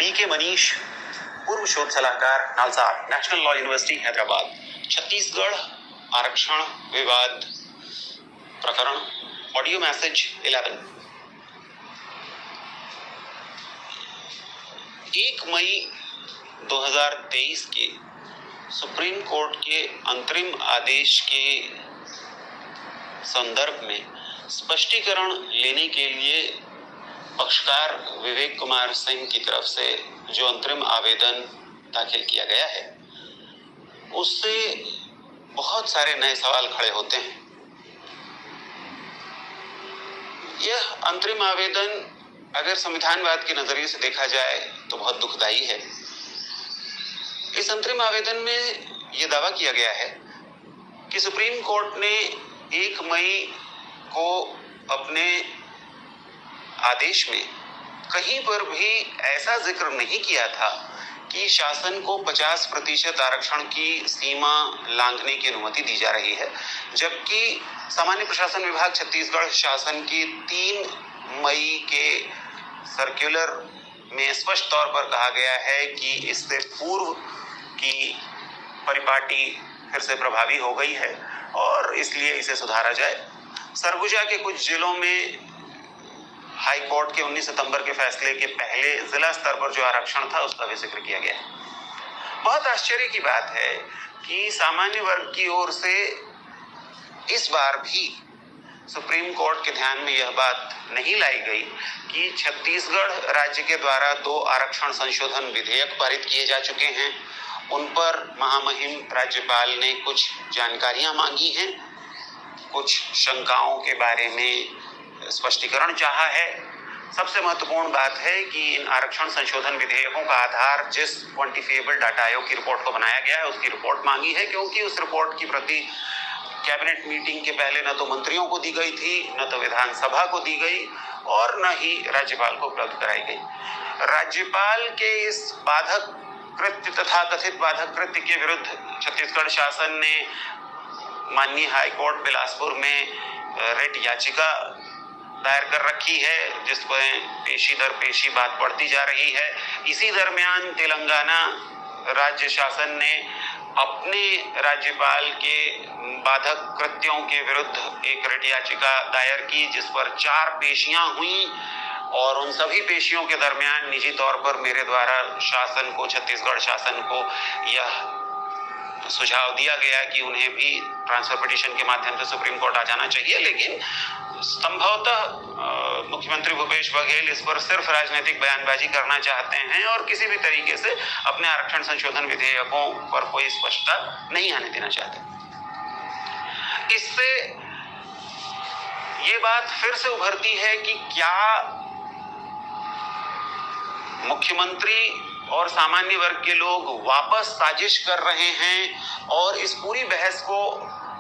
BK Manish, पूर्व शोध सलाहकार NALSAR, national law university Hyderabad. Chhattisgarh आरक्षण विवाद प्रकरण, ऑडियो मैसेज 11। 1 मई 2023 के सुप्रीम कोर्ट के अंतरिम आदेश के संदर्भ में स्पष्टीकरण लेने के लिए पक्षकार विवेक कुमार सिंह की तरफ से जो अंतरिम आवेदन दाखिल किया गया है, उससे बहुत सारे नए सवाल खड़े होते हैं। यह अंतरिम आवेदन अगर संविधानवाद के नजरिए से देखा जाए तो बहुत दुखदाई है। इस अंतरिम आवेदन में यह दावा किया गया है कि सुप्रीम कोर्ट ने 1 मई को अपने आदेश में कहीं पर भी ऐसा जिक्र नहीं किया था कि शासन को 50% आरक्षण की सीमा लांघने की अनुमति दी जा रही है, जबकि सामान्य प्रशासन विभाग छत्तीसगढ़ शासन की 3 मई के सर्कुलर में स्पष्ट तौर पर कहा गया है कि इससे पूर्व की परिपाटी फिर से प्रभावी हो गई है और इसलिए इसे सुधारा जाए। सरगुजा के कुछ जिलों में हाई कोर्ट के 19 सितंबर के फैसले के पहले जिला स्तर पर जो आरक्षण था उसका भी जिक्र किया गया है। बहुत आश्चर्य की बात है कि सामान्य वर्ग की ओर से इस बार भी सुप्रीम कोर्ट के ध्यान में यह बात नहीं लाई गई कि छत्तीसगढ़ राज्य के द्वारा 2 आरक्षण संशोधन विधेयक पारित किए जा चुके हैं। उन पर महामहिम राज्यपाल ने कुछ जानकारियां मांगी हैं, कुछ शंकाओं के बारे में स्पष्टीकरण चाहा है। सबसे महत्वपूर्ण बात है कि इन आरक्षण संशोधन विधेयकों का आधार जिस क्वांटिफिएबल डाटा आयोग की रिपोर्ट को बनाया गया है उसकी रिपोर्ट मांगी है, क्योंकि उस रिपोर्ट की प्रति कैबिनेट मीटिंग के पहले न तो मंत्रियों को दी गई थी, न तो विधानसभा को दी गई और न ही राज्यपाल को उपलब्ध कराई गई। राज्यपाल के इस बाधक कृत्य तथा कथित बाधक कृत्य के विरुद्ध छत्तीसगढ़ शासन ने माननीय हाई कोर्ट बिलासपुर में रिट याचिका दायर कर रखी है, जिस पर पेशी दर पेशी बात बढ़ती जा रही है। इसी दरमियान तेलंगाना राज्य शासन ने अपने राज्यपाल के बाधक कृत्यों के विरुद्ध एक रिट याचिका दायर की, जिस पर 4 पेशियां हुई और उन सभी पेशियों के दरमियान निजी तौर पर मेरे द्वारा शासन को, छत्तीसगढ़ शासन को यह सुझाव दिया गया कि उन्हें भी ट्रांसफर पिटीशन के माध्यम से सुप्रीम कोर्ट आ जाना चाहिए, लेकिन संभवतः मुख्यमंत्री भूपेश बघेल इस पर सिर्फ राजनीतिक बयानबाजी करना चाहते हैं और किसी भी तरीके से अपने आरक्षण संशोधन विधेयकों पर कोई स्पष्टता नहीं आने देना चाहते। इससे ये बात फिर से उभरती है कि क्या मुख्यमंत्री और सामान्य वर्ग के लोग वापस साजिश कर रहे हैं और इस पूरी बहस को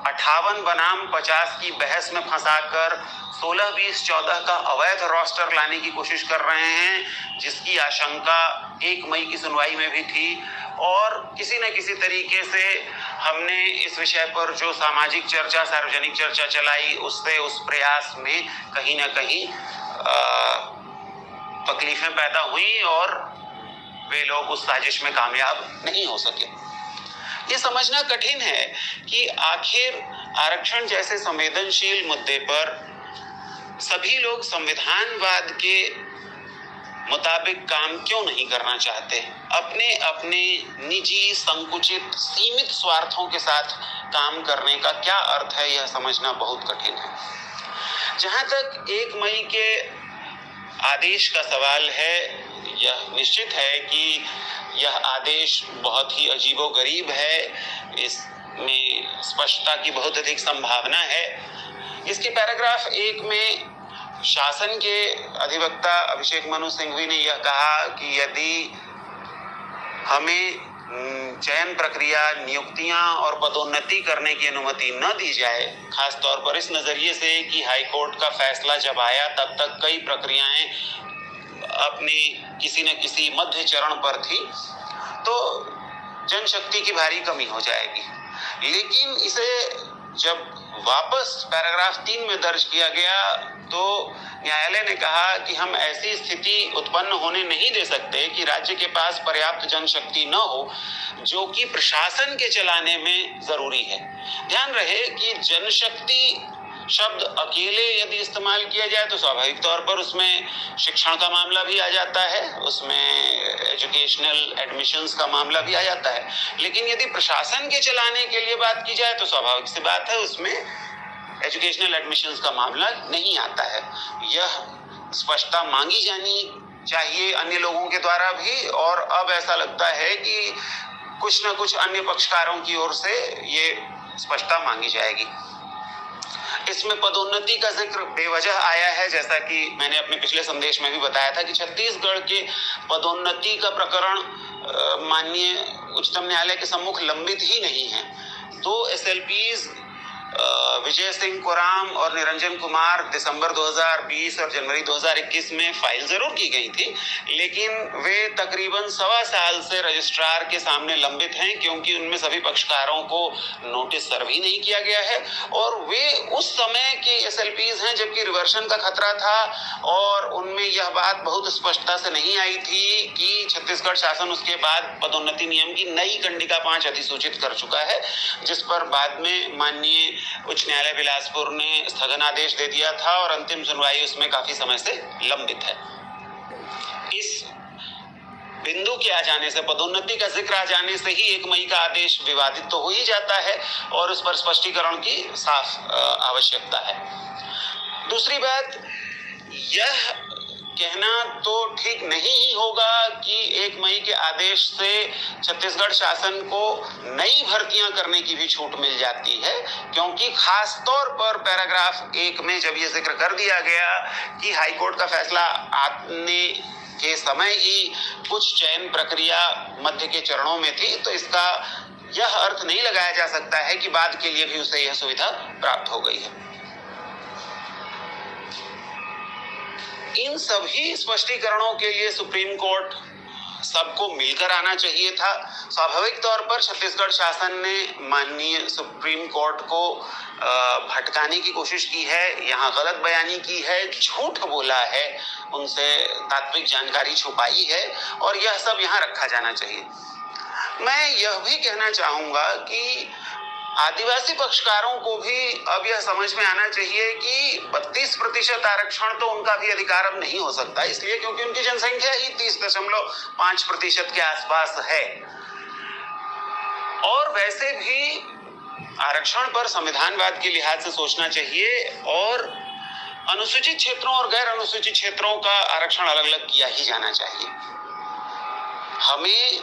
58 बनाम 50 की बहस में फंसाकर 16, 20, 14 का अवैध रोस्टर लाने की कोशिश कर रहे हैं, जिसकी आशंका 1 मई की सुनवाई में भी थी। और किसी न किसी तरीके से हमने इस विषय पर जो सामाजिक चर्चा, सार्वजनिक चर्चा चलाई, उससे उस प्रयास में कहीं ना कहीं तकलीफें पैदा हुई और वे लोग उस साजिश में कामयाब नहीं हो सके। ये समझना कठिन है कि आखिर आरक्षण जैसे संवेदनशील मुद्दे पर सभी लोग संविधानवाद के मुताबिक काम क्यों नहीं करना चाहते। अपने अपने निजी, संकुचित, सीमित स्वार्थों के साथ काम करने का क्या अर्थ है, यह समझना बहुत कठिन है। जहां तक 1 मई के आदेश का सवाल है, यह निश्चित है कि यह आदेश बहुत ही अजीबोगरीब है। इसमें स्पष्टता की बहुत अधिक संभावना है। इसके पैराग्राफ 1 में शासन के अधिवक्ता अभिषेक मनु सिंघवी ने यह कहा कि यदि हमें चयन प्रक्रिया, नियुक्तियां और पदोन्नति करने की अनुमति न दी जाए, खास तौर पर इस नजरिए से कि हाई कोर्ट का फैसला जब आया तब तक कई प्रक्रियाएं अपनी किसी न किसी मध्य चरण पर थी, तो जनशक्ति की भारी कमी हो जाएगी। लेकिन इसे जब वापस पैराग्राफ 3 में दर्ज किया गया तो न्यायालय ने कहा कि हम ऐसी स्थिति उत्पन्न होने नहीं दे सकते कि राज्य के पास पर्याप्त जनशक्ति न हो जो कि प्रशासन के चलाने में जरूरी है। ध्यान रहे कि जनशक्ति शब्द अकेले यदि इस्तेमाल किया जाए तो स्वाभाविक तौर पर उसमें शिक्षण का मामला भी आ जाता है, उसमें एजुकेशनल एडमिशंस का मामला भी आ जाता है। लेकिन यदि प्रशासन के चलाने के लिए बात की जाए तो स्वाभाविक सी बात है उसमें एजुकेशनल एडमिशंस का मामला नहीं आता है। यह स्पष्टता मांगी जानी चाहिए अन्य लोगों के द्वारा भी, और अब ऐसा लगता है कि कुछ न कुछ अन्य पक्षकारों की ओर से ये स्पष्टता मांगी जाएगी। इसमें पदोन्नति का जिक्र बेवजह आया है, जैसा कि मैंने अपने पिछले संदेश में भी बताया था कि छत्तीसगढ़ के पदोन्नति का प्रकरण माननीय उच्चतम न्यायालय के सम्मुख लंबित ही नहीं है। 2 SLPs विजय सिंह कोराम और निरंजन कुमार दिसंबर 2020 और जनवरी 2021 में फाइल जरूर की गई थी, लेकिन वे तकरीबन 1.25 साल से रजिस्ट्रार के सामने लंबित हैं क्योंकि उनमें सभी पक्षकारों को नोटिस सर्व ही नहीं किया गया है। और वे उस समय के SLPs हैं जबकि रिवर्शन का खतरा था और उनमें यह बात बहुत स्पष्टता से नहीं आई थी कि छत्तीसगढ़ शासन उसके बाद पदोन्नति नियम की नई कंडिका 5 अधिसूचित कर चुका है, जिस पर बाद में माननीय उच्च न्यायालय बिलासपुर ने स्थगन आदेश दे दिया था और अंतिम सुनवाई उसमें काफी समय से लंबित है। इस बिंदु के आ जाने से, पदोन्नति का जिक्र आ जाने से ही 1 मई का आदेश विवादित तो हो ही जाता है और उस पर स्पष्टीकरण की साफ आवश्यकता है। दूसरी बात, यह कहना तो ठीक नहीं ही होगा कि 1 मई के आदेश से छत्तीसगढ़ शासन को नई भर्तियां करने की भी छूट मिल जाती है, क्योंकि खास तौर पर पैराग्राफ 1 में जब यह जिक्र कर दिया गया कि हाईकोर्ट का फैसला आने के समय ही कुछ चयन प्रक्रिया मध्य के चरणों में थी, तो इसका यह अर्थ नहीं लगाया जा सकता है कि बाद के लिए भी उसे यह सुविधा प्राप्त हो गई है। इन सभी स्पष्टीकरणों के लिए सुप्रीम कोर्ट सबको मिलकर आना चाहिए था। स्वाभाविक तौर पर छत्तीसगढ़ शासन ने माननीय सुप्रीम कोर्ट को भटकाने की कोशिश की है, यहाँ गलत बयानी की है, झूठ बोला है, उनसे तात्विक जानकारी छुपाई है और यह सब यहाँ रखा जाना चाहिए। मैं यह भी कहना चाहूंगा कि आदिवासी पक्षकारों को भी अब यह समझ में आना चाहिए कि 32% आरक्षण तो उनका भी अधिकार अब नहीं हो सकता, इसलिए क्योंकि उनकी जनसंख्या ही 30.5% के आसपास है। और वैसे भी आरक्षण पर संविधानवाद के लिहाज से सोचना चाहिए और अनुसूचित क्षेत्रों और गैर अनुसूचित क्षेत्रों का आरक्षण अलग अलग किया ही जाना चाहिए। हमें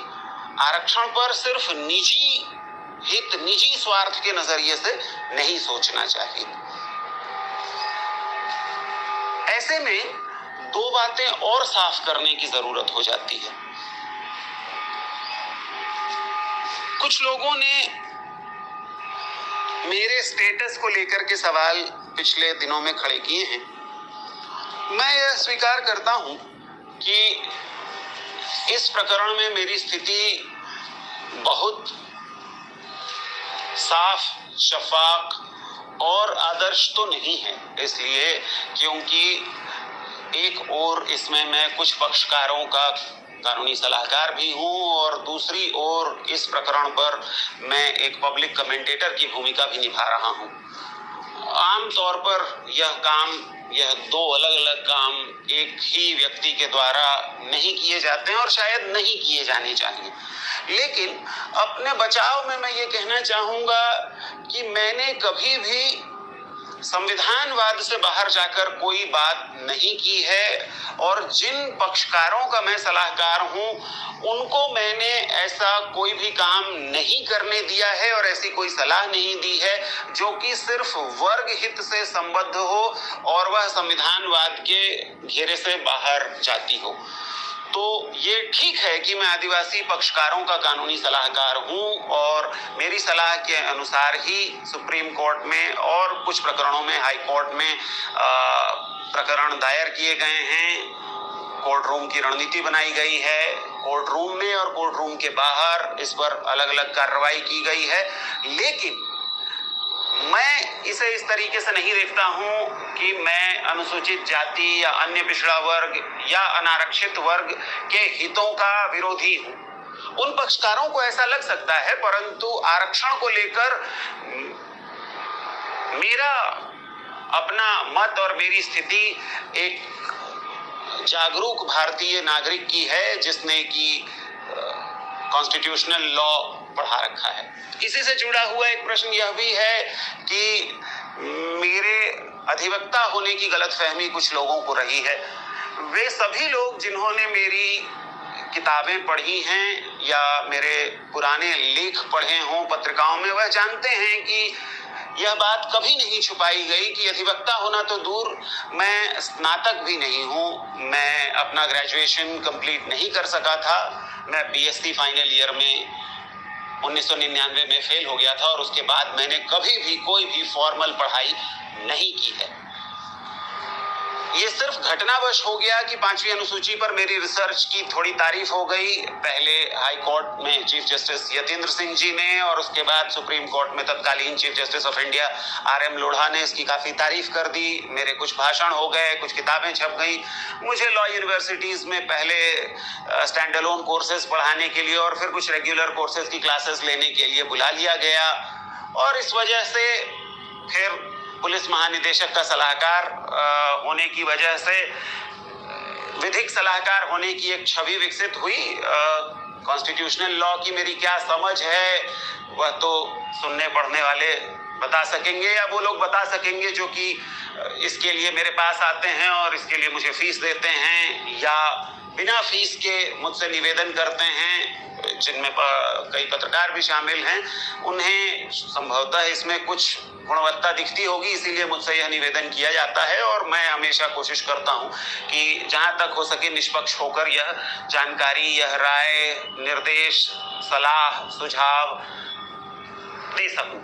आरक्षण पर सिर्फ निजी स्वार्थ के नजरिए से नहीं सोचना चाहिए। ऐसे में 2 बातें और साफ करने की जरूरत हो जाती है। कुछ लोगों ने मेरे स्टेटस को लेकर के सवाल पिछले दिनों में खड़े किए हैं। मैं यह स्वीकार करता हूं कि इस प्रकरण में मेरी स्थिति बहुत साफ, शफाफ और आदर्श तो नहीं है, इसलिए क्योंकि एक ओर इसमें मैं कुछ पक्षकारों का कानूनी सलाहकार भी हूं और दूसरी ओर इस प्रकरण पर मैं एक पब्लिक कमेंटेटर की भूमिका भी निभा रहा हूं। आम तौर पर यह 2 अलग अलग काम एक ही व्यक्ति के द्वारा नहीं किए जाते हैं और शायद नहीं किए जाने चाहिए। लेकिन अपने बचाव में मैं ये कहना चाहूंगा कि मैंने कभी भी संविधानवाद से बाहर जाकर कोई बात नहीं की है और जिन पक्षकारों का मैं सलाहकार हूं उनको मैंने ऐसा कोई भी काम नहीं करने दिया है और ऐसी कोई सलाह नहीं दी है जो कि सिर्फ वर्ग हित से संबद्ध हो और वह संविधानवाद के घेरे से बाहर जाती हो। तो ये ठीक है कि मैं आदिवासी पक्षकारों का कानूनी सलाहकार हूं और मेरी सलाह के अनुसार ही सुप्रीम कोर्ट में और कुछ प्रकरणों में हाई कोर्ट में प्रकरण दायर किए गए हैं। कोर्ट रूम की रणनीति बनाई गई है, कोर्ट रूम में और कोर्ट रूम के बाहर इस पर अलग अलग कार्रवाई की गई है। लेकिन मैं इसे इस तरीके से नहीं देखता हूं कि मैं अनुसूचित जाति या अन्य पिछड़ा वर्ग या अनारक्षित वर्ग के हितों का विरोधी हूं। उन पक्षकारों को ऐसा लग सकता है, परंतु आरक्षण को लेकर मेरा अपना मत और मेरी स्थिति एक जागरूक भारतीय नागरिक की है, जिसने कि कॉन्स्टिट्यूशनल लॉ पढ़ा रखा है। इसी से जुड़ा हुआ एक प्रश्न यह भी है कि मेरे अधिवक्ता होने की गलतफहमी कुछ लोगों को रही है। वे सभी लोग जिन्होंने मेरी किताबें पढ़ी हैं या मेरे पुराने लेख पढ़े हों पत्रिकाओं में, वह जानते हैं कि यह बात कभी नहीं छुपाई गई कि अधिवक्ता होना तो दूर, मैं स्नातक भी नहीं हूं। मैं अपना ग्रेजुएशन कंप्लीट नहीं कर सका था। मैं बीएससी फाइनल ईयर में 1999 में फेल हो गया था और उसके बाद मैंने कभी भी कोई भी फॉर्मल पढ़ाई नहीं की है। ये सिर्फ घटनावश हो गया कि 5वीं अनुसूची पर मेरी रिसर्च की थोड़ी तारीफ हो गई। पहले हाई कोर्ट में चीफ जस्टिस यतीन्द्र सिंह जी ने और उसके बाद सुप्रीम कोर्ट में तत्कालीन chief justice of India RM Lodha ने इसकी काफी तारीफ कर दी। मेरे कुछ भाषण हो गए, कुछ किताबें छप गई। मुझे लॉ यूनिवर्सिटीज में पहले स्टैंड अलोन कोर्सेज पढ़ाने के लिए और फिर कुछ रेगुलर कोर्सेज की क्लासेस लेने के लिए बुला लिया गया और इस वजह से फिर पुलिस महानिदेशक का सलाहकार होने की वजह से विधिक सलाहकार होने की एक छवि विकसित हुई। कॉन्स्टिट्यूशनल लॉ की मेरी क्या समझ है वह तो सुनने पढ़ने वाले बता सकेंगे या वो लोग बता सकेंगे जो कि इसके लिए मेरे पास आते हैं और इसके लिए मुझे फीस देते हैं या बिना फीस के मुझसे निवेदन करते हैं, जिनमें कई पत्रकार भी शामिल हैं। उन्हें संभवतः इसमें कुछ गुणवत्ता दिखती होगी, इसीलिए मुझसे यह निवेदन किया जाता है और मैं हमेशा कोशिश करता हूं कि जहां तक हो सके निष्पक्ष होकर यह जानकारी, यह राय, निर्देश, सलाह, सुझाव दे सकूं।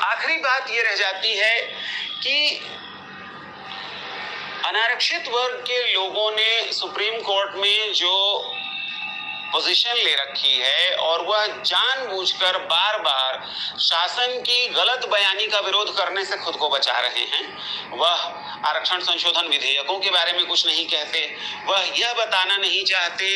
आखिरी बात यह रह जाती है कि अनारक्षित वर्ग के लोगों ने सुप्रीम कोर्ट में जो पोजीशन ले रखी है और वह जानबूझकर बार बार शासन की गलत बयानी का विरोध करने से खुद को बचा रहे हैं। वह आरक्षण संशोधन विधेयकों के बारे में कुछ नहीं कहते। वह यह बताना नहीं चाहते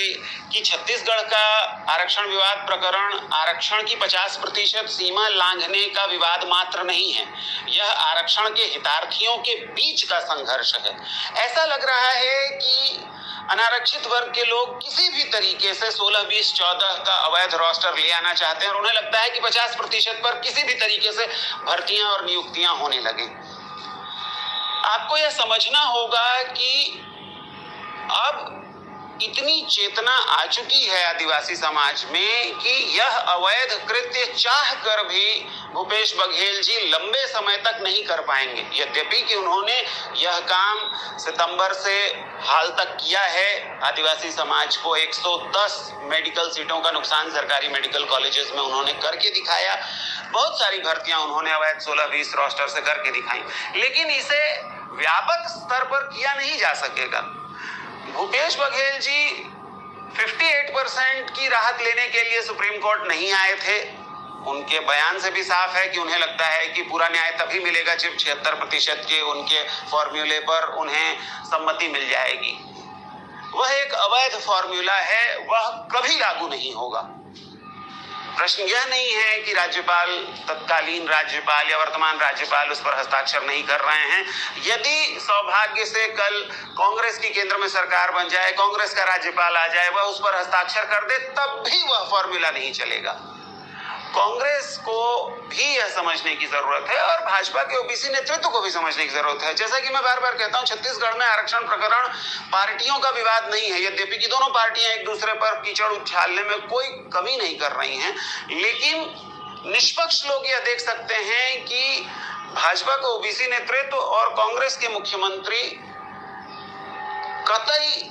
कि छत्तीसगढ़ का आरक्षण विवाद प्रकरण आरक्षण की 50% सीमा लांघने का विवाद मात्र नहीं है, यह आरक्षण के हितार्थियों के बीच का संघर्ष है। ऐसा लग रहा है कि अनारक्षित वर्ग के लोग किसी भी तरीके से 16, 20, 14 का अवैध रोस्टर ले आना चाहते हैं और उन्हें लगता है कि 50% पर किसी भी तरीके से भर्तियां और नियुक्तियां होने लगे। आपको यह समझना होगा कि अब इतनी चेतना आ चुकी है आदिवासी समाज में कि यह अवैध कृत्य चाह कर भी भूपेश बघेल जी लंबे समय तक नहीं कर पाएंगे। यद्यपि कि उन्होंने यह काम सितंबर से हाल तक किया है। आदिवासी समाज को 110 मेडिकल सीटों का नुकसान सरकारी मेडिकल कॉलेजेस में उन्होंने करके दिखाया। बहुत सारी भर्तियां उन्होंने अवैध 16-20 रोस्टर से करके दिखाई, लेकिन इसे व्यापक स्तर पर किया नहीं जा सकेगा। भूपेश बघेल जी 58% की राहत लेने के लिए सुप्रीम कोर्ट नहीं आए थे। उनके बयान से भी साफ है कि उन्हें लगता है कि पूरा न्याय तभी मिलेगा जब 76% के उनके फॉर्मूले पर उन्हें सम्मति मिल जाएगी। वह एक अवैध फॉर्मूला है, वह कभी लागू नहीं होगा। प्रश्न यह नहीं है कि राज्यपाल, तत्कालीन राज्यपाल या वर्तमान राज्यपाल उस पर हस्ताक्षर नहीं कर रहे हैं। यदि सौभाग्य से कल कांग्रेस की केंद्र में सरकार बन जाए, कांग्रेस का राज्यपाल आ जाए, वह उस पर हस्ताक्षर कर दे, तब भी वह फॉर्मूला नहीं चलेगा। कांग्रेस को भी यह समझने की जरूरत है और भाजपा के ओबीसी नेतृत्व को भी समझने की जरूरत है। जैसा कि मैं बार बार कहता हूं, छत्तीसगढ़ में आरक्षण प्रकरण पार्टियों का विवाद नहीं है। यद्यपि कि दोनों पार्टियां एक दूसरे पर कीचड़ उछालने में कोई कमी नहीं कर रही हैं, लेकिन निष्पक्ष लोग यह देख सकते हैं कि भाजपा का ओबीसी नेतृत्व और कांग्रेस के मुख्यमंत्री कतई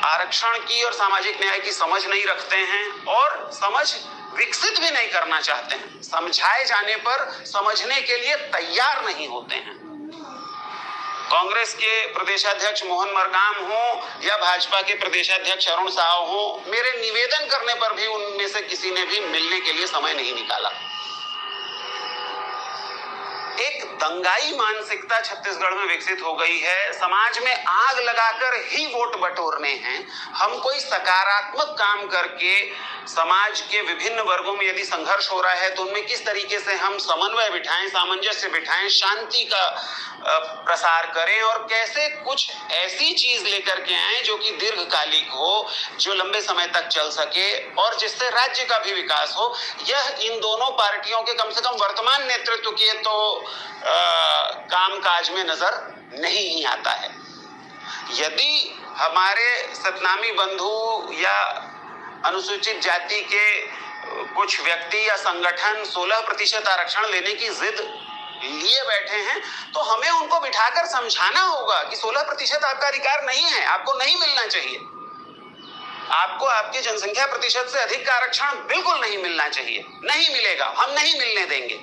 आरक्षण की और सामाजिक न्याय की समझ नहीं रखते हैं और समझ विकसित भी नहीं करना चाहते हैं। समझाए जाने पर समझने के लिए तैयार नहीं होते हैं। कांग्रेस के प्रदेशाध्यक्ष मोहन मरकाम हो या भाजपा के प्रदेशाध्यक्ष अरुण साव हो, मेरे निवेदन करने पर भी उनमें से किसी ने भी मिलने के लिए समय नहीं निकाला। एक दंगाई मानसिकता छत्तीसगढ़ में विकसित हो गई है। समाज में आग लगाकर ही वोट बटोरने हैं। हम कोई सकारात्मक काम करके समाज के विभिन्न वर्गों में यदि संघर्ष हो रहा है तो उनमें किस तरीके से हम समन्वय बिठाएं, सामंजस्य बिठाएं, शांति का प्रसार करें और कैसे कुछ ऐसी चीज लेकर के आए जो कि दीर्घकालिक हो, जो लंबे समय तक चल सके और जिससे राज्य का भी विकास हो। यह इन दोनों पार्टियों के कम से कम वर्तमान नेतृत्व के तो कामकाज में नजर नहीं ही आता है। यदि हमारे सतनामी बंधु या अनुसूचित जाति के कुछ व्यक्ति या संगठन 16% आरक्षण लेने की जिद लिए बैठे हैं तो हमें उनको बिठाकर समझाना होगा कि 16% आपका अधिकार नहीं है, आपको नहीं मिलना चाहिए। आपको आपकी जनसंख्या प्रतिशत से अधिक का आरक्षण बिल्कुल नहीं मिलना चाहिए, नहीं मिलेगा, हम नहीं मिलने देंगे।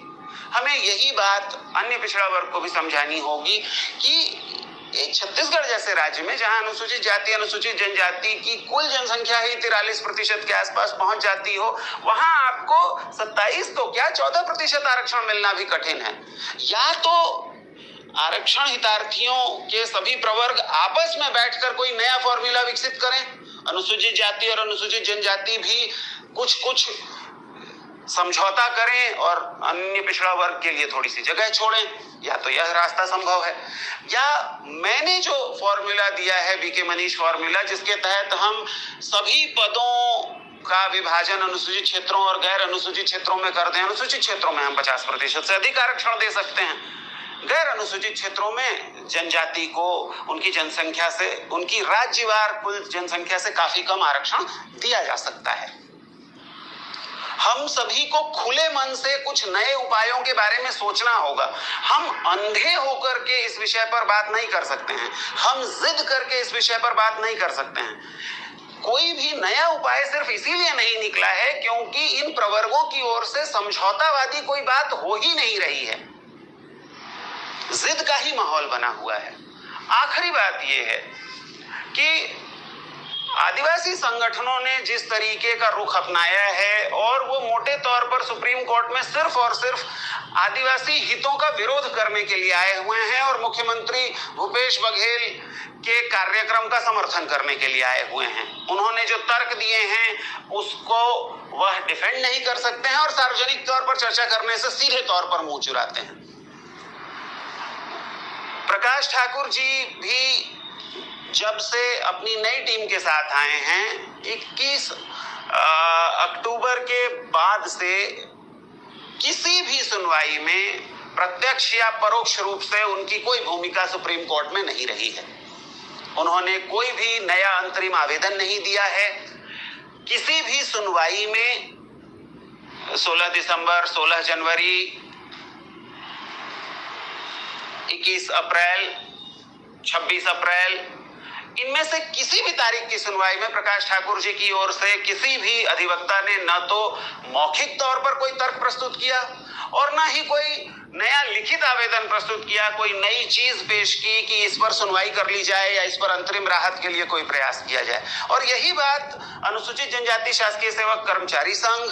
हमें यही बात अन्य पिछड़ा वर्ग को भी समझानी होगी कि एक छत्तीसगढ़ जैसे राज्य में जहां अनुसूचित जाति अनुसूचित जनजाति की कुल जनसंख्या ही 43% के आसपास पहुंच जाती हो, वहां आपको 27 तो क्या 14% आरक्षण मिलना भी कठिन है। या तो आरक्षण हितार्थियों के सभी प्रवर्ग आपस में बैठकर कोई नया फॉर्मूला विकसित करें, अनुसूचित जाति और अनुसूचित जनजाति भी कुछ समझौता करें और अन्य पिछड़ा वर्ग के लिए थोड़ी सी जगह छोड़ें, या तो यह रास्ता संभव है। या मैंने जो फॉर्मूला दिया है बीके मनीष फॉर्मूला, जिसके तहत हम सभी पदों का विभाजन अनुसूचित क्षेत्रों और गैर अनुसूचित क्षेत्रों में कर दें। अनुसूचित क्षेत्रों में हम 50% से अधिक आरक्षण दे सकते हैं, गैर अनुसूचित क्षेत्रों में जनजाति को उनकी जनसंख्या से, उनकी राज्यवार कुल जनसंख्या से काफी कम आरक्षण दिया जा सकता है। हम सभी को खुले मन से कुछ नए उपायों के बारे में सोचना होगा। हम अंधे होकर के इस विषय पर बात नहीं कर सकते हैं, हम जिद करके इस विषय पर बात नहीं कर सकते हैं। कोई भी नया उपाय सिर्फ इसीलिए नहीं निकला है क्योंकि इन प्रवर्गों की ओर से समझौतावादी कोई बात हो ही नहीं रही है, जिद का ही माहौल बना हुआ है। आखिरी बात यह है कि आदिवासी संगठनों ने जिस तरीके का रुख अपनाया है और वो मोटे तौर पर सुप्रीम कोर्ट में सिर्फ और सिर्फ आदिवासी हितों का विरोध करने के लिए आए हुए हैं और मुख्यमंत्री भूपेश बघेल के कार्यक्रम का समर्थन करने के लिए आए हुए हैं। उन्होंने जो तर्क दिए हैं उसको वह डिफेंड नहीं कर सकते हैं और सार्वजनिक तौर पर चर्चा करने से सीधे तौर पर मुंह चुराते हैं। प्रकाश ठाकुर जी भी जब से अपनी नई टीम के साथ आए हैं, 21 अक्टूबर के बाद से किसी भी सुनवाई में प्रत्यक्ष या परोक्ष रूप से उनकी कोई भूमिका सुप्रीम कोर्ट में नहीं रही है। उन्होंने कोई भी नया अंतरिम आवेदन नहीं दिया है। किसी भी सुनवाई में 16 दिसंबर, 16 जनवरी, 21 अप्रैल, 26 अप्रैल, इनमें से किसी भी तारीख की सुनवाई में प्रकाश ठाकुर जी की ओर से किसी भी अधिवक्ता ने न तो मौखिक तौर पर कोई तर्क प्रस्तुत किया और न ही कोई नया लिखित आवेदन प्रस्तुत किया, कोई नई चीज पेश की कि इस पर सुनवाई कर ली जाए या इस पर अंतरिम राहत के लिए कोई प्रयास किया जाए। और यही बात अनुसूचित जनजाति शासकीय सेवक कर्मचारी संघ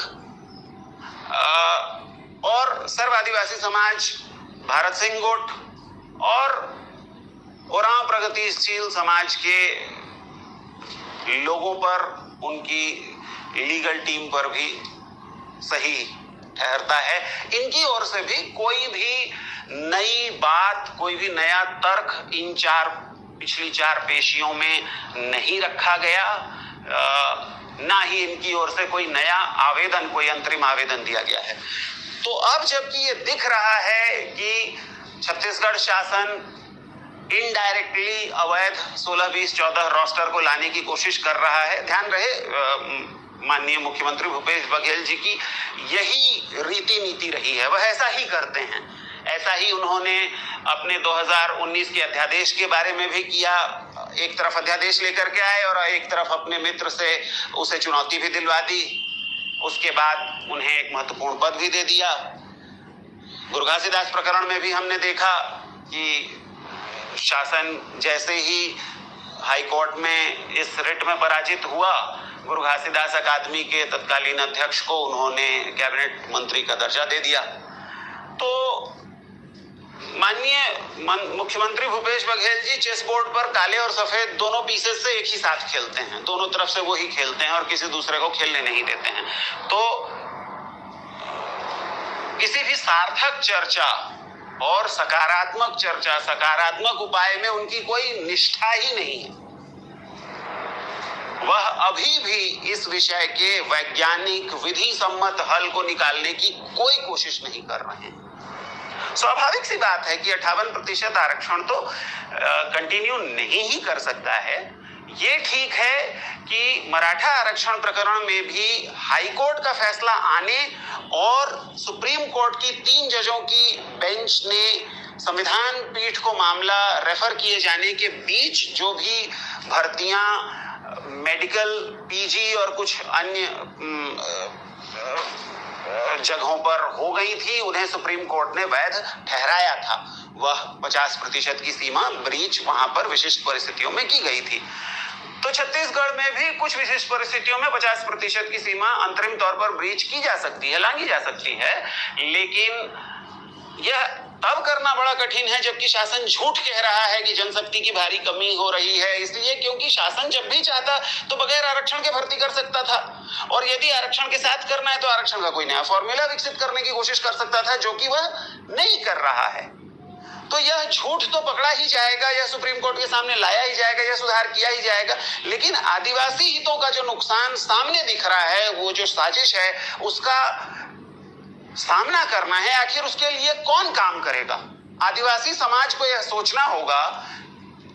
और सर्व आदिवासी समाज भारत सिंह गुट और ओरांव प्रगतिशील समाज के लोगों पर, उनकी लीगल टीम पर भी सही ठहरता है। इनकी ओर से भी कोई भी नई बात, कोई भी नया तर्क इन पिछली 4 पेशियों में नहीं रखा गया, ना ही इनकी ओर से कोई नया आवेदन, कोई अंतरिम आवेदन दिया गया है। तो अब जबकि ये दिख रहा है कि छत्तीसगढ़ शासन इनडायरेक्टली अवैध 16, 20, 14 रोस्टर को लाने की कोशिश कर रहा है। ध्यान रहे माननीय मुख्यमंत्री भूपेश बघेल जी की यही रीति नीति रही है, वह ऐसा ही करते हैं। ऐसा ही उन्होंने अपने 2019 के अध्यादेश के बारे में भी किया। एक तरफ अध्यादेश लेकर के आए और एक तरफ अपने मित्र से उसे चुनौती भी दिलवा दी। उसके बाद उन्हें एक महत्वपूर्ण पद भी दे दिया। गुरु घासीदास प्रकरण में भी हमने देखा कि शासन जैसे ही हाई कोर्ट में इस रिट में पराजित हुआ, गुरु घासीदास अकादमी के तत्कालीन अध्यक्ष को उन्होंने कैबिनेट मंत्री का दर्जा दे दिया। तो माननीय मुख्यमंत्री भूपेश बघेल जी चेस बोर्ड पर काले और सफेद दोनों पीसेस से एक ही साथ खेलते हैं, दोनों तरफ से वो ही खेलते हैं और किसी दूसरे को खेलने नहीं देते हैं। तो किसी भी सार्थक चर्चा और सकारात्मक चर्चा, सकारात्मक उपाय में उनकी कोई निष्ठा ही नहीं है। वह अभी भी इस विषय के वैज्ञानिक विधि सम्मत हल को निकालने की कोई कोशिश नहीं कर रहे हैं। स्वाभाविक सी बात है कि 58% आरक्षण तो कंटिन्यू नहीं ही कर सकता है। ये ठीक है कि मराठा आरक्षण प्रकरण में भी हाईकोर्ट का फैसला आने और सुप्रीम कोर्ट की 3 जजों की बेंच ने संविधान पीठ को मामला रेफर किए जाने के बीच जो भी भर्तियां मेडिकल, पीजी और कुछ अन्य जगहों पर हो गई थी, उन्हें सुप्रीम कोर्ट ने वैध ठहराया था। वह 50% की सीमा ब्रीच वहां पर विशिष्ट परिस्थितियों में की गई थी। तो छत्तीसगढ़ में भी कुछ विशिष्ट परिस्थितियों में 50% की सीमा अंतरिम तौर पर ब्रीच की जा सकती है, लांघी जा सकती है, लेकिन यह तब करना बड़ा कठिन है जबकि शासन झूठ कह रहा है कि जनशक्ति की भारी कमी हो रही है। इसलिए क्योंकि शासन जब भी चाहता तो बगैर आरक्षण के भर्ती कर सकता था, और यदि आरक्षण के साथ करना है तो आरक्षण का कोई नया फॉर्मूला विकसित करने की कोशिश कर सकता था, जो कि वह नहीं कर रहा है। तो यह झूठ तो पकड़ा ही जाएगा, यह सुप्रीम कोर्ट के सामने लाया ही जाएगा, यह सुधार किया ही जाएगा, लेकिन आदिवासी हितों का जो नुकसान सामने दिख रहा है, वो जो साजिश है उसका सामना करना है। आखिर उसके लिए कौन काम करेगा? आदिवासी समाज को यह सोचना होगा,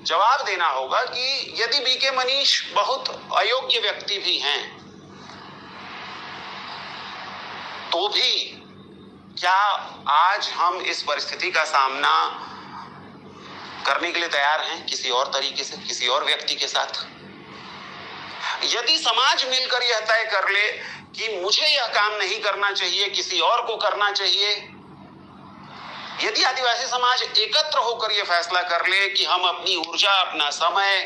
जवाब देना होगा कि यदि बीके मनीष बहुत अयोग्य व्यक्ति भी हैं, तो भी क्या आज हम इस परिस्थिति का सामना करने के लिए तैयार हैं किसी और तरीके से, किसी और व्यक्ति के साथ? यदि समाज मिलकर यह तय कर ले कि मुझे यह काम नहीं करना चाहिए, किसी और को करना चाहिए, यदि आदिवासी समाज एकत्र होकर यह फैसला कर ले कि हम अपनी ऊर्जा, अपना समय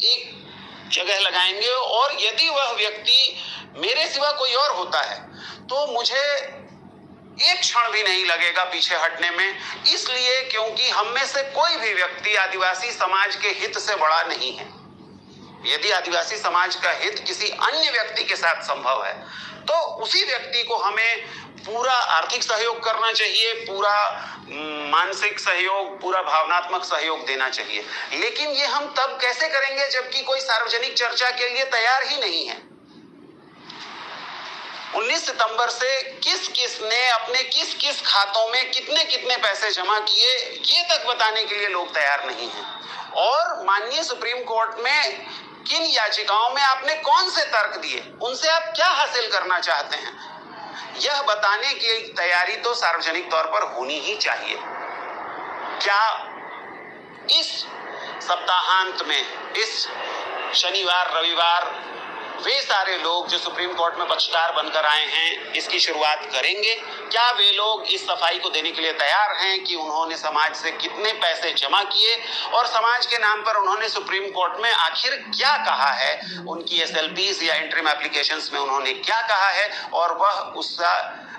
एक जगह लगाएंगे, और यदि वह व्यक्ति मेरे सिवा कोई और होता है तो मुझे एक क्षण भी नहीं लगेगा पीछे हटने में, इसलिए क्योंकि हम में से कोई भी व्यक्ति आदिवासी समाज के हित से बड़ा नहीं है। यदि आदिवासी समाज का हित किसी अन्य व्यक्ति के साथ संभव है तो उसी व्यक्ति को हमें पूरा आर्थिक सहयोग करना चाहिए, पूरा मानसिक सहयोग, पूरा भावनात्मक सहयोग देना चाहिए। लेकिन ये हम तब कैसे करेंगे जबकि कोई सार्वजनिक चर्चा के लिए तैयार ही नहीं है। 19 सितंबर से किस किस ने अपने किस किस खातों में कितने कितने पैसे जमा किए, ये तक बताने के लिए लोग तैयार नहीं हैं। और माननीय सुप्रीम कोर्ट में किन याचिकाओं में आपने कौन से तर्क दिए, उनसे आप क्या हासिल करना चाहते हैं, यह बताने की तैयारी तो सार्वजनिक तौर पर होनी ही चाहिए। क्या इस सप्ताहांत में, इस शनिवार रविवार, वे सारे लोग जो सुप्रीम कोर्ट में पक्षकार बनकर आए हैं इसकी शुरुआत करेंगे? क्या वे लोग इस सफाई को देने के लिए तैयार हैं कि उन्होंने समाज से कितने पैसे जमा किए और समाज के नाम पर उन्होंने सुप्रीम कोर्ट में आखिर क्या कहा है, उनकी SLPs या इंटरिम एप्लीकेशंस में उन्होंने क्या कहा है, और वह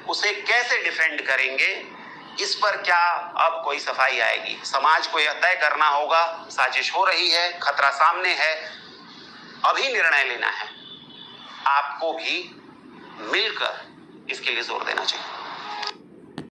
उसे कैसे डिफेंड करेंगे? इस पर क्या अब कोई सफाई आएगी? समाज को यह तय करना होगा। साजिश हो रही है, खतरा सामने है, अभी निर्णय लेना है। आपको भी मिलकर इसके लिए जोर देना चाहिए।